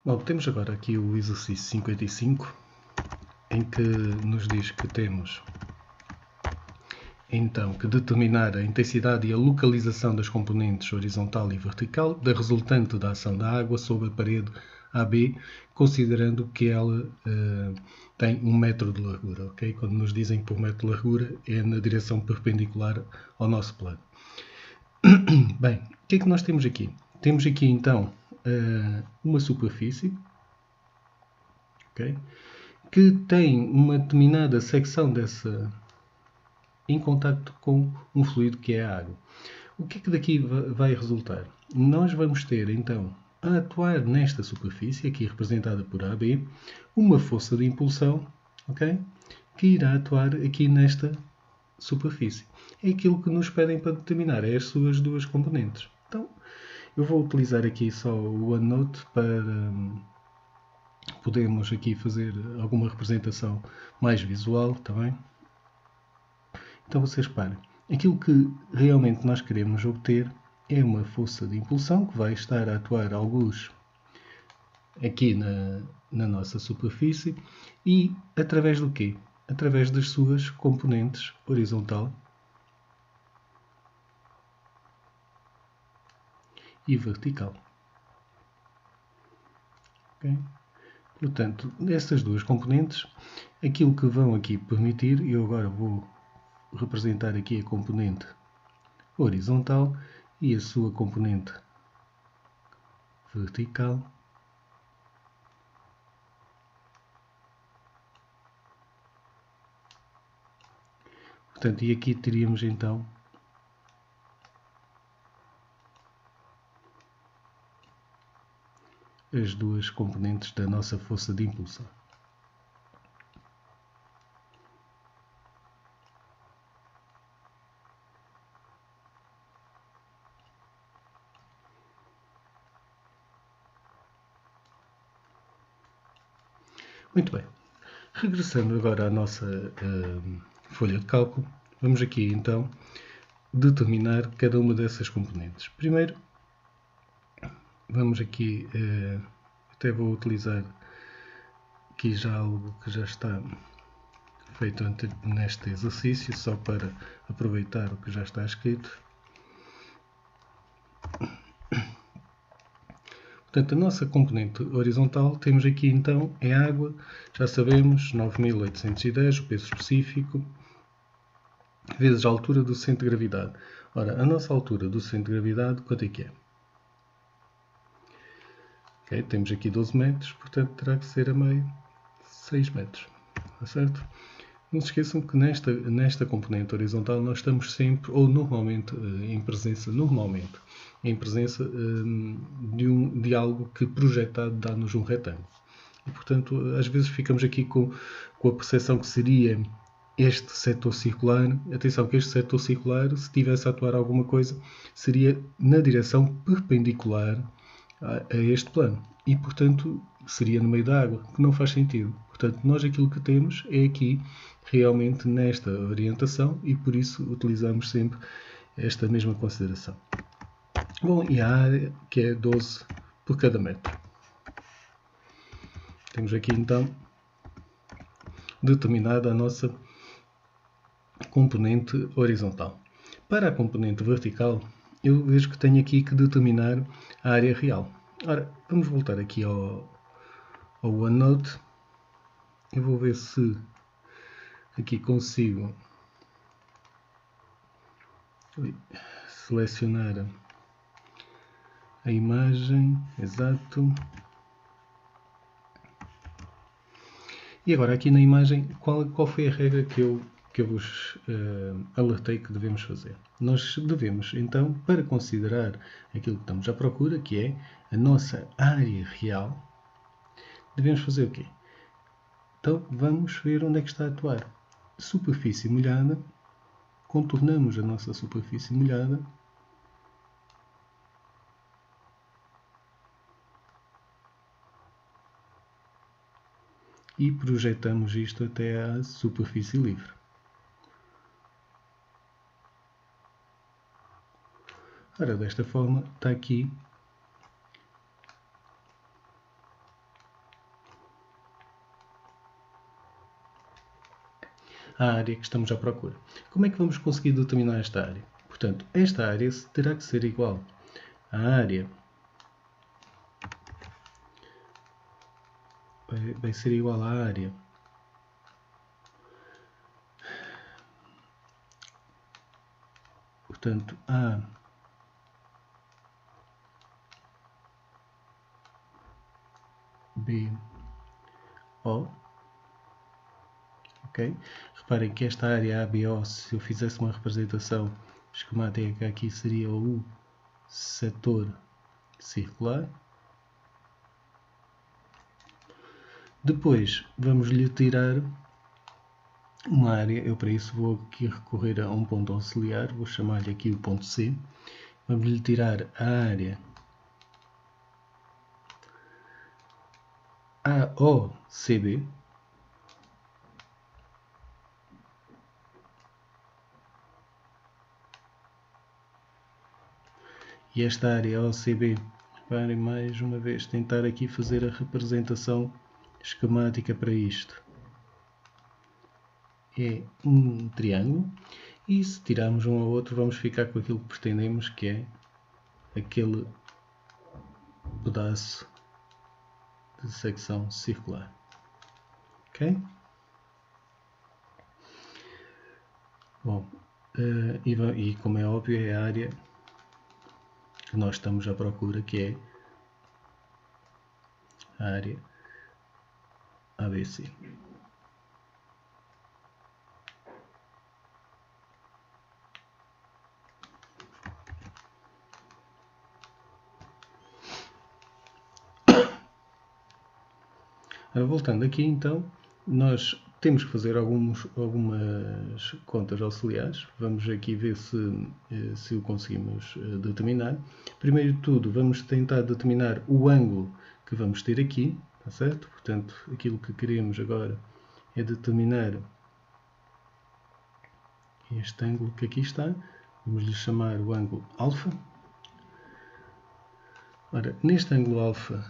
Bom, temos agora aqui o exercício 55, em que nos diz que temos então que determinar a intensidade e a localização das componentes horizontal e vertical da resultante da ação da água sobre a parede AB, considerando que ela tem 1 metro de largura. Okay? Quando nos dizem por metro de largura, é na direção perpendicular ao nosso plano. Bem, o que é que nós temos aqui? Temos aqui então uma superfície, okay, que tem uma determinada secção dessa em contacto com um fluido que é a água. O que é que daqui vai resultar? Nós vamos ter então a atuar nesta superfície, aqui representada por AB, uma força de impulsão, okay, que irá atuar aqui nesta superfície. É aquilo que nos pedem para determinar as suas duas componentes. Então, eu vou utilizar aqui só o OneNote para podermos aqui fazer alguma representação mais visual, está bem? Então vocês reparem, aquilo que realmente nós queremos obter é uma força de impulsão que vai estar a atuar alguns aqui na nossa superfície e através do quê? Através das suas componentes horizontal e vertical. Okay? Portanto, dessas duas componentes, aquilo que vão aqui permitir, eu agora vou representar aqui a componente horizontal e a sua componente vertical. Portanto, e aqui teríamos então as duas componentes da nossa força de impulsão. Muito bem. Regressando agora à nossa folha de cálculo, vamos aqui então determinar cada uma dessas componentes. Primeiro, vamos aqui, até vou utilizar aqui já algo que já está feito neste exercício, só para aproveitar o que já está escrito. Portanto, a nossa componente horizontal temos aqui então é água, já sabemos, 9.810, o peso específico, vezes a altura do centro de gravidade. Ora, a nossa altura do centro de gravidade, quanto é que é? Okay, temos aqui 12 metros, portanto terá que ser a meio 6 metros. Está certo? Não se esqueçam que nesta componente horizontal nós estamos sempre, ou normalmente, em presença de algo que projetado dá-nos um retângulo. E, portanto, às vezes ficamos aqui com a percepção que seria este setor circular. Atenção que este setor circular, se tivesse a atuar alguma coisa, seria na direção perpendicular a este plano. E, portanto, seria no meio da água, que não faz sentido. Portanto, nós aquilo que temos é aqui, realmente, nesta orientação, e por isso utilizamos sempre esta mesma consideração. Bom, e a área, que é 12 por cada metro. Temos aqui, então, determinada a nossa componente horizontal. Para a componente vertical, eu vejo que tenho aqui que determinar a área real. Ora, vamos voltar aqui ao OneNote. Eu vou ver se aqui consigo selecionar a imagem, exato. E agora aqui na imagem, qual foi a regra que eu vos alertei que devemos fazer? Nós devemos, então, para considerar aquilo que estamos à procura, que é a nossa área real, devemos fazer o quê? Então, vamos ver onde é que está a atuar. Superfície molhada, contornamos a nossa superfície molhada, e projetamos isto até à superfície livre. Ora, desta forma, está aqui a área que estamos à procura. Como é que vamos conseguir determinar esta área? Portanto, esta área terá que ser igual à área, vai ser igual à área portanto, A B O, ok? Reparem que esta área ABO, se eu fizesse uma representação esquemática aqui, seria o setor circular. Depois vamos lhe tirar uma área, eu para isso vou aqui recorrer a um ponto auxiliar, vou chamar-lhe aqui o ponto C. Vamos lhe tirar a área AOCB, e esta área AOCB, reparem mais uma vez, tentar aqui fazer a representação esquemática para isto. É um triângulo, e se tirarmos um ao outro vamos ficar com aquilo que pretendemos, que é aquele pedaço de secção circular. Ok? Bom, e como é óbvio, é a área que nós estamos à procura, que é a área ABC. Voltando aqui então, nós temos que fazer algumas contas auxiliares. Vamos aqui ver se o conseguimos determinar. Primeiro de tudo, vamos tentar determinar o ângulo que vamos ter aqui, tá certo? Portanto, aquilo que queremos agora é determinar este ângulo que aqui está. Vamos lhe chamar o ângulo alfa. Ora, neste ângulo alfa,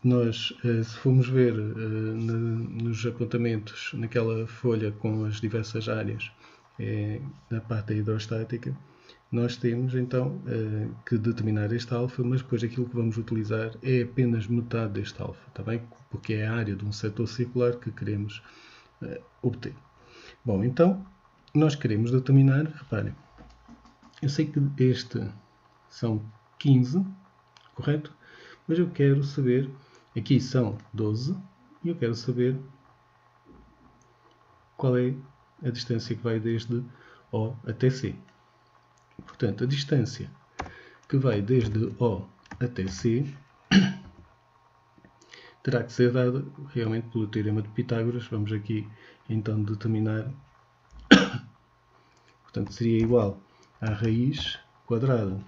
nós, se formos ver nos apontamentos, naquela folha com as diversas áreas, na parte da hidrostática, nós temos então que determinar este alfa, mas depois aquilo que vamos utilizar é apenas metade deste alfa, tá bem? Porque é a área de um setor circular que queremos obter. Bom, então, nós queremos determinar, reparem, eu sei que este são 15, correto? Mas eu quero saber, aqui são 12, e eu quero saber qual é a distância que vai desde O até C. Portanto, a distância que vai desde O até C terá que ser dada realmente pelo teorema de Pitágoras. Vamos aqui então determinar, portanto, seria igual à raiz quadrada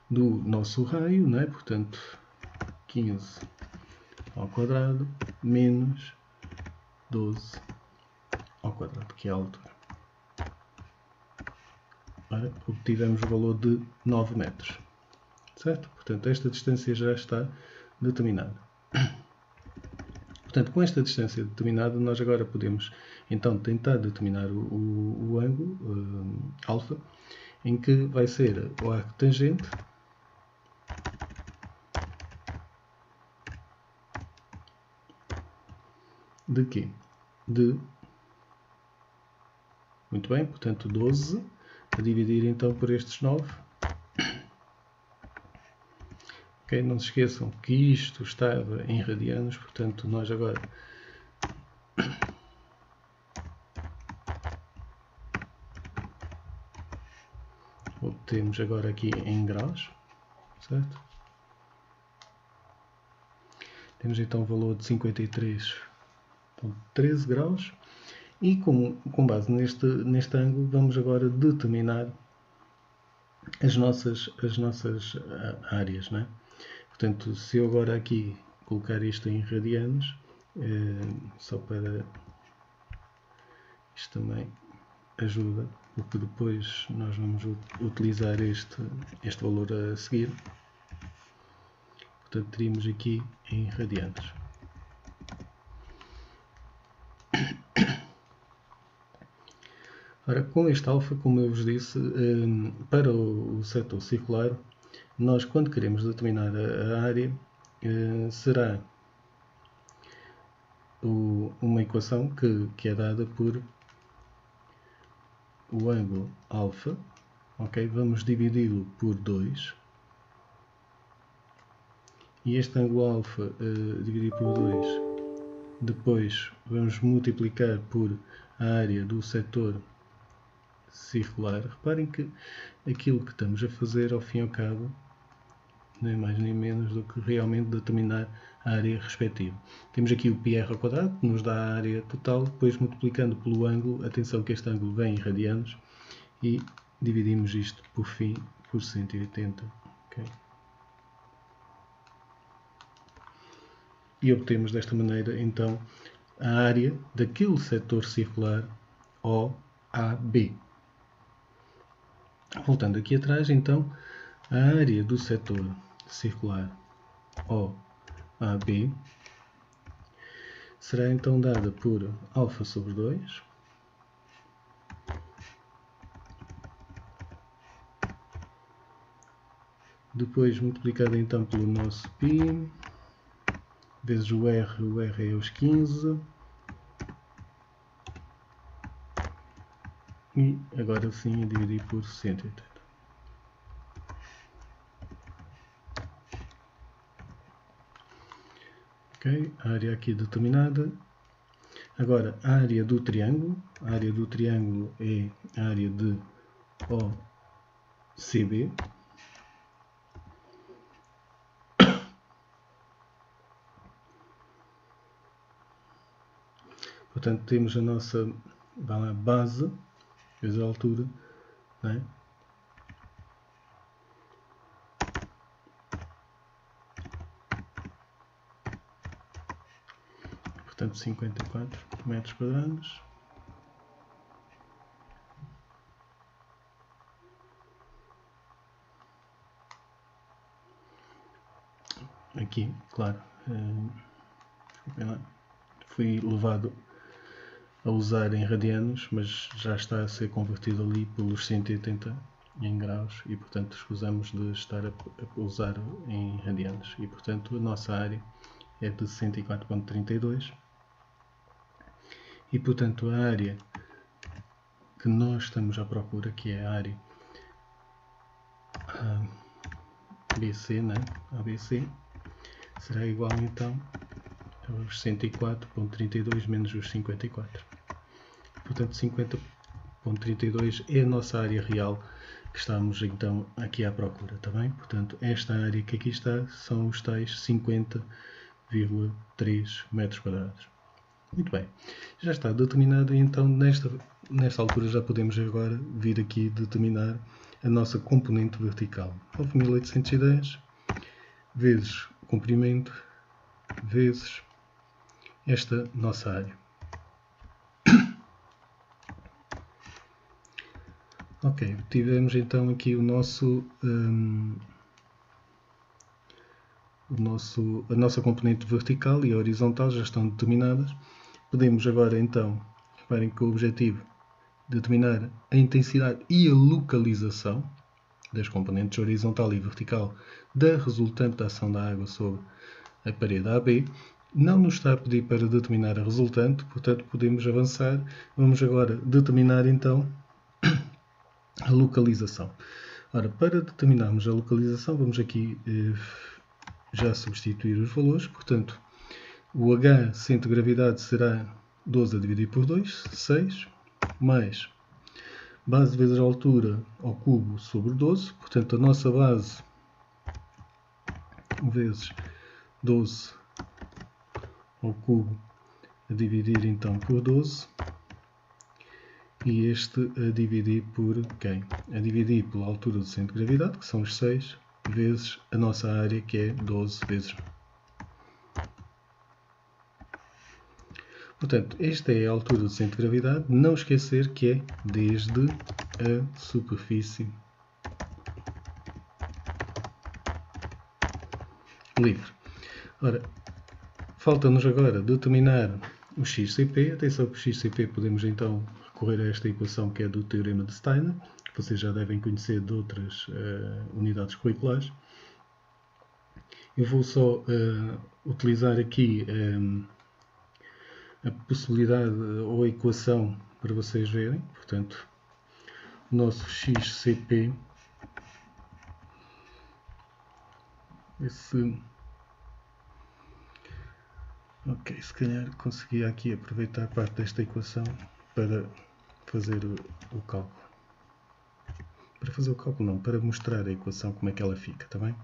do nosso raio, não é? Portanto, 15 ao quadrado menos 12 ao quadrado, que é a altura. Ora, obtivemos o valor de 9 metros. Certo? Portanto, esta distância já está determinada. Portanto, com esta distância determinada, nós agora podemos então tentar determinar o ângulo alfa, em que vai ser o arco tangente de quê? Muito bem, portanto 12, a dividir então por estes 9. Ok, não se esqueçam que isto estava em radianos, portanto nós agora obtemos agora aqui em graus, certo? Temos então o valor de 53,13 graus. E com base neste ângulo, vamos agora determinar as nossas áreas, não é? Portanto, se eu agora aqui colocar isto em radianos, só para isto também ajuda, porque depois nós vamos utilizar este valor a seguir. Portanto, teríamos aqui em radianos. Ora, com este alfa, como eu vos disse, para o setor circular, nós, quando queremos determinar a área, será uma equação que é dada por o ângulo alfa. Okay? Vamos dividi-lo por 2. E este ângulo alfa dividido por 2, depois vamos multiplicar por a área do setor circular. Reparem que aquilo que estamos a fazer, ao fim e ao cabo, nem mais nem menos do que realmente determinar a área respectiva. Temos aqui o πr ao quadrado, que nos dá a área total, depois multiplicando pelo ângulo, atenção que este ângulo vem em radianos, e dividimos isto por fim por 180. Okay? E obtemos desta maneira, então, a área daquele setor circular OAB. Voltando aqui atrás, então, a área do setor circular OAB será então dada por alfa sobre 2 depois multiplicada então pelo nosso π vezes o R é os 15 e agora sim a dividir por 180. Ok, a área aqui determinada. Agora, a área do triângulo é a área de OCB. Portanto, temos a nossa base, vezes a altura, não é? Portanto, 54 metros quadrados. Aqui, claro, fui levado a usar em radianos, mas já está a ser convertido ali pelos 180 em graus e, portanto, escusamos de estar a usar em radianos. E, portanto, a nossa área é de 104,32 e, portanto, a área que nós estamos à procura, que é a área ABC, né? ABC, será igual então aos 104,32 menos os 54. Portanto, 50,32 é a nossa área real que estamos então aqui à procura, está bem? Portanto, esta área que aqui está são os tais 50,3 metros quadrados. Muito bem, já está determinado e então nesta altura já podemos agora vir aqui determinar a nossa componente vertical. 9.810 vezes o comprimento vezes esta nossa área. Ok, tivemos então aqui a nossa componente vertical e a horizontal já estão determinadas. Podemos agora então, reparem que o objetivo de determinar a intensidade e a localização das componentes horizontal e vertical da resultante da ação da água sobre a parede AB. Não nos está a pedir para determinar a resultante, portanto podemos avançar. Vamos agora determinar então a localização. Ora, para determinarmos a localização, vamos aqui já substituir os valores. Portanto, o H, centro de gravidade, será 12 a dividir por 2, 6, mais base vezes a altura ao cubo sobre 12. Portanto, a nossa base vezes 12 ao cubo a dividir então por 12. E este a dividir por quem? A dividir pela altura do centro de gravidade, que são os 6, vezes a nossa área, que é 12 vezes. Portanto, esta é a altura do centro de gravidade. Não esquecer que é desde a superfície livre. Ora, falta-nos agora determinar o XCP. Atenção que o XCP podemos então recorrer a esta equação que é do Teorema de Steiner, que vocês já devem conhecer de outras unidades curriculares. Eu vou só utilizar aqui a possibilidade ou a equação para vocês verem. Portanto, o nosso XCP, ok, se calhar consegui aqui aproveitar parte desta equação para fazer o cálculo. Para fazer o cálculo não, para mostrar a equação como é que ela fica, está bem?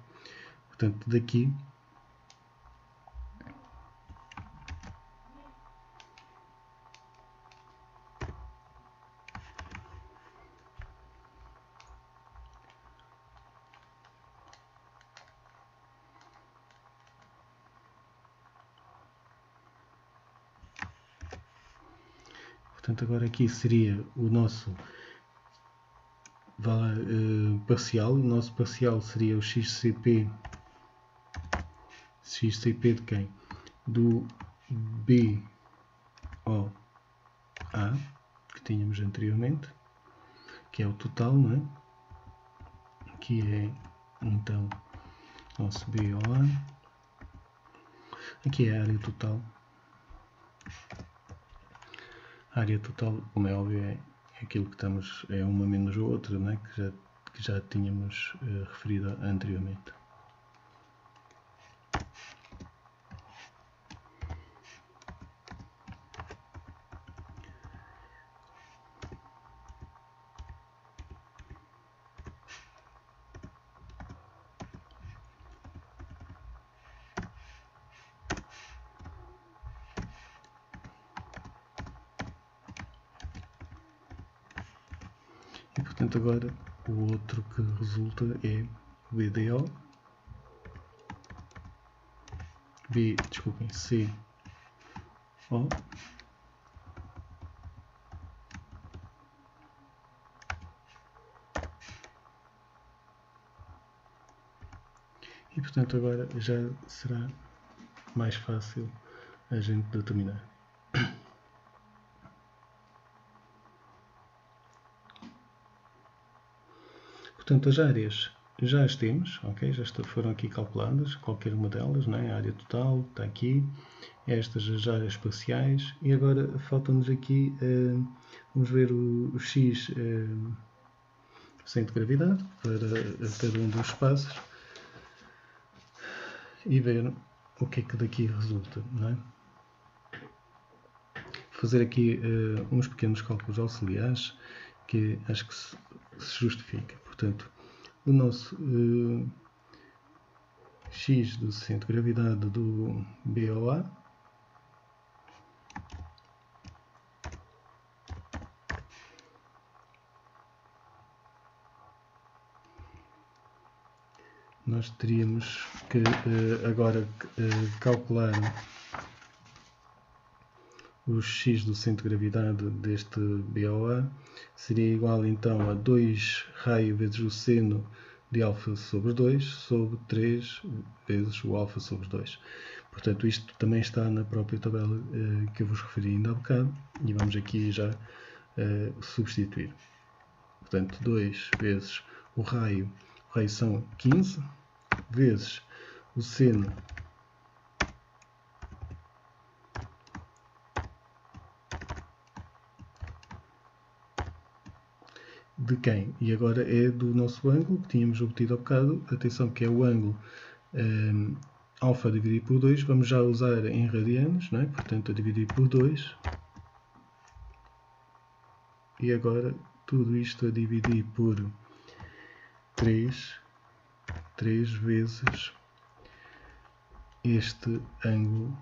Portanto, daqui portanto, agora aqui seria o nosso parcial. O nosso parcial seria o XCP. XCP de quem? Do BOA, que tínhamos anteriormente, que é o total, não é? Que é, então, nosso BOA. Aqui é a área total. A área total, como é óbvio, é aquilo que estamos, é uma menos a outra, né? que já tínhamos referido anteriormente. E portanto agora o outro que resulta é o BDO, CO, e portanto agora já será mais fácil a gente determinar. Portanto, as áreas já as temos, ok? Já foram aqui calculadas, qualquer uma delas, né? A área total está aqui, estas as áreas parciais, e agora falta-nos aqui, vamos ver o X centro de gravidade para cada um dos espaços e ver o que é que daqui resulta, não é? Fazer aqui uns pequenos cálculos auxiliares que acho que se justifica. Portanto, o nosso X do centro de gravidade do BOA nós teríamos que agora calcular o X do centro de gravidade deste BOA seria igual então a 2 raio vezes o seno de alfa sobre 2 sobre 3 vezes o alfa sobre 2. Portanto, isto também está na própria tabela que eu vos referi ainda há bocado e vamos aqui já substituir. Portanto, 2 vezes o raio são 15, vezes o seno de quem? E agora é do nosso ângulo que tínhamos obtido há bocado. Atenção que é o ângulo alfa dividido por 2. Vamos já usar em radianos, não é? Portanto, a dividir por 2. E agora tudo isto a dividir por 3 vezes este ângulo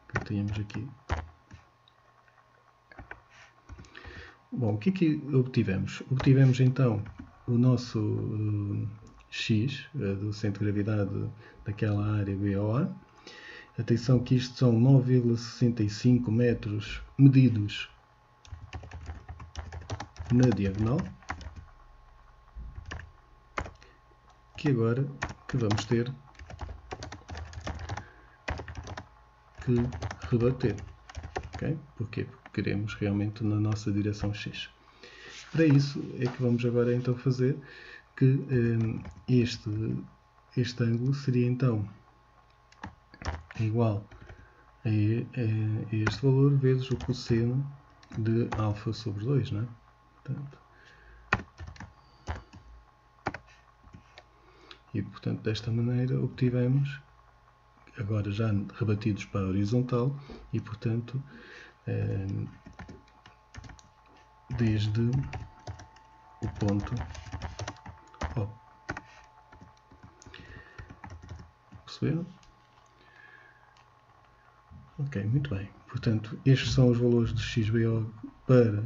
que tínhamos aqui. Bom, o que é que obtivemos? Obtivemos então o nosso X do centro de gravidade daquela área BOA. Atenção que isto são 9,65 metros medidos na diagonal. Que agora que vamos ter que rebater. Okay? Porquê? Porque queremos realmente na nossa direção X. Para isso é que vamos agora então fazer que este ângulo seria então igual a este valor vezes o cosseno de alfa sobre 2, não é? Portanto, desta maneira obtivemos, agora já rebatidos para a horizontal, e portanto, desde o ponto O. Perceberam? Ok, muito bem. Portanto, estes são os valores de XBO para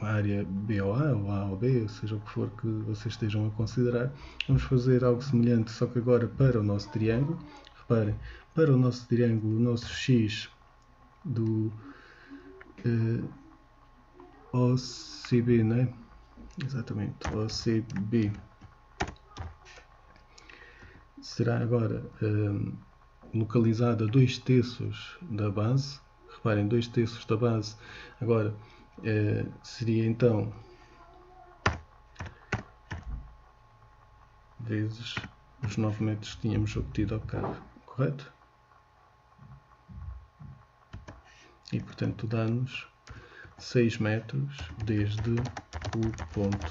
a área BOA ou A ou B, seja o que for que vocês estejam a considerar. Vamos fazer algo semelhante, só que agora para o nosso triângulo. Reparem, para o nosso triângulo, o nosso X do OCB, não é? Exatamente, OCB será agora localizado a 2/3 da base. Reparem, 2/3 da base agora seria então vezes os 9 metros que tínhamos obtido ao bocado, correto? E portanto dá-nos 6 metros desde o ponto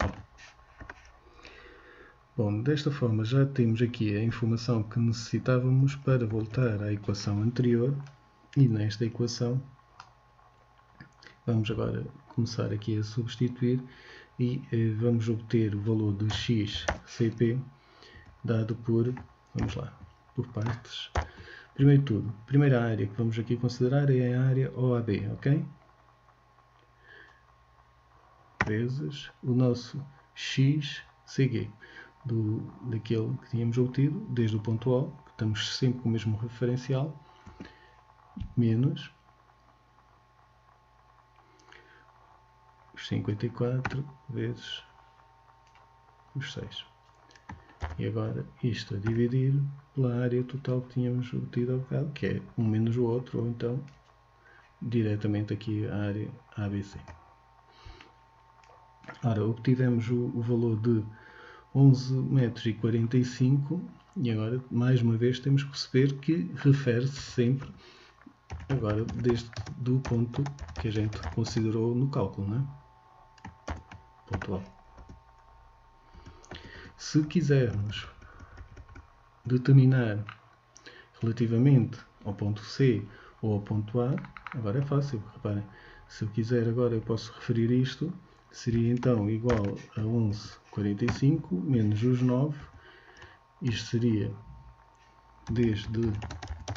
O. Bom, desta forma já temos aqui a informação que necessitávamos para voltar à equação anterior, e nesta equação vamos agora começar aqui a substituir e vamos obter o valor de XCP dado por, vamos lá, por partes. Primeiro de tudo, a primeira área que vamos aqui considerar é a área OAB, ok? Vezes o nosso XCG, daquele que tínhamos obtido desde o ponto O, que estamos sempre com o mesmo referencial, menos os 54 vezes os 6. E agora isto a dividir pela área total que tínhamos obtido ao bocado, que é um menos o outro, ou então diretamente aqui a área ABC. Ora, obtivemos o valor de 11,45 m, e agora, mais uma vez, temos que perceber que refere-se sempre agora do ponto que a gente considerou no cálculo, não é? Ponto A. Se quisermos determinar relativamente ao ponto C ou ao ponto A, agora é fácil, reparem. Se eu quiser agora eu posso referir isto, seria então igual a 11,45 menos os 9, isto seria desde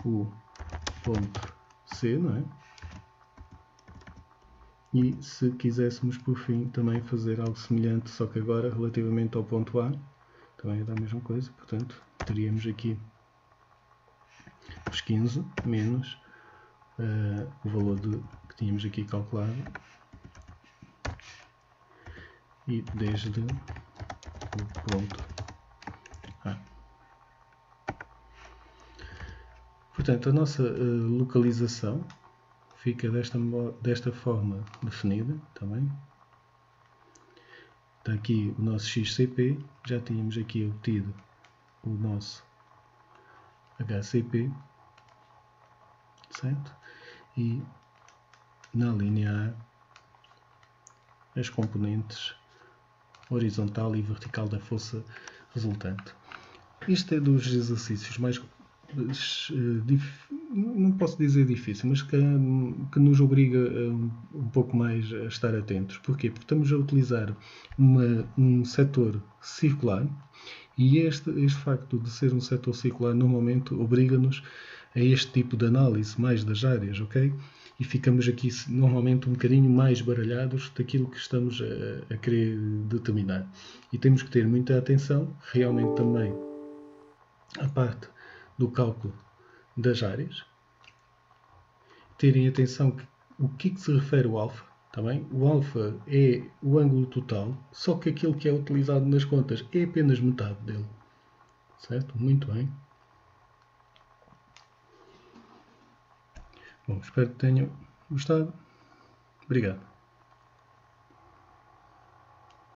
o ponto C, não é? E se quiséssemos por fim também fazer algo semelhante, só que agora relativamente ao ponto A, também é da mesma coisa, portanto teríamos aqui os 15 menos o valor que tínhamos aqui calculado, e desde o ponto A. Portanto, a nossa localização fica desta forma definida também. Está aqui o nosso XCP, já tínhamos aqui obtido o nosso HCP, certo? E na linha A, as componentes horizontal e vertical da força resultante. Isto é dos exercícios mais, não posso dizer difícil, mas que nos obriga um pouco mais a estar atentos. Porquê? Porque estamos a utilizar um setor circular, e este facto de ser um setor circular normalmente obriga-nos a este tipo de análise mais das áreas, ok? E ficamos aqui normalmente um bocadinho mais baralhados daquilo que estamos a querer determinar. E temos que ter muita atenção, realmente também, à parte do cálculo das áreas. Terem atenção que o que se refere ao alfa, tá bem? O alfa é o ângulo total, só que aquilo que é utilizado nas contas é apenas metade dele. Certo? Muito bem. Bom, espero que tenham gostado. Obrigado.